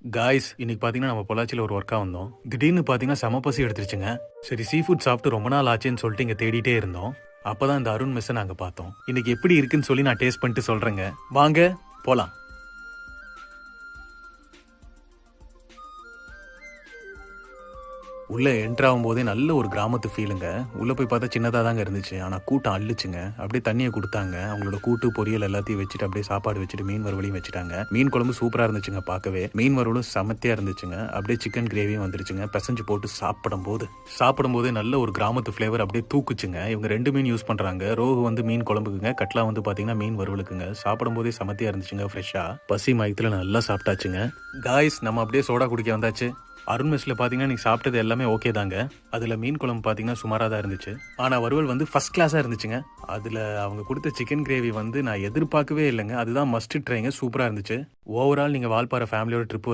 Guys இன்னைக்கு பாத்தீங்கன்னா நம்ம பொள்ளாச்சியில ஒரு ஒர்க்கா வந்தோம். திடீர்னு பாத்தீங்கன்னா செம பசி எடுத்துருச்சுங்க. சரி சீ ஃபுட் சாப்பிட்டு ரொம்ப நாள் ஆச்சுன்னு சொல்லிட்டு இங்க தேடிட்டே இருந்தோம். அப்பதான் இந்த அருண் மெஸ்ஸை நாங்க பார்த்தோம். இன்னைக்கு எப்படி இருக்குன்னு சொல்லி நான் டேஸ்ட் பண்ணிட்டு சொல்றேங்க. வாங்க போலாம். உள்ள என்ட்ரு ஆகும்போதே நல்ல ஒரு கிராமத்து ஃபீலுங்க. உள்ள போய் பார்த்தா சின்னதா தாங்க இருந்துச்சு. ஆனா கூட்டம் அள்ளுச்சுங்க. அப்படியே தண்ணிய குடுத்தாங்க. அவங்களோட கூட்டு, பொரியல் எல்லாத்தையும் வச்சுட்டு அப்படியே சாப்பாடு வச்சுட்டு மீன் வறுவலையும் வச்சுட்டாங்க. மீன் குழம்பு சூப்பரா இருந்துச்சுங்க பார்க்கவே. மீன் வறுவலும் செமத்தியா இருந்துச்சுங்க. அப்படியே சிக்கன் கிரேவியும் வந்துருச்சுங்க. பெசஞ்சு போட்டு சாப்பிடும்போதே நல்ல ஒரு கிராமத்து ஃப்ளேவர் அப்படியே தூக்குச்சுங்க. இவங்க 2 மீன் யூஸ் பண்றாங்க. ரோகு வந்து மீன் குழம்புக்குங்க, கட்லா வந்து பாத்தீங்கன்னா மீன் வறுவலுக்குங்க. சாப்பிடும்போதே செமத்தியா இருந்துச்சுங்க ஃப்ரெஷ்ஷா. பசி மயத்துல நல்லா சாப்பிட்டாச்சுங்க. காய்ஸ் நம்ம அப்படியே சோடா குடிக்க வந்தாச்சு. அருண் மெஸ்ல பாத்தீங்கன்னா நீங்க சாப்பிட்டது எல்லாமே ஓகே தாங்க. அதுல மீன் குழம்பு பாத்தீங்கன்னா சுமாரா தான் இருந்துச்சு. ஆனா வறுவல் வந்து ஃபர்ஸ்ட் கிளாஸா இருந்துச்சுங்க. அதுல அவங்க கொடுத்த சிக்கன் கிரேவி வந்து நான் எதிர்பார்க்கவே இல்லைங்க. அதுதான் மஸ்ட் ட்ரைங்க. சூப்பரா இருந்துச்சு. ஓவரால் நீங்க வால்பாறை ஃபேமிலியோட ட்ரிப்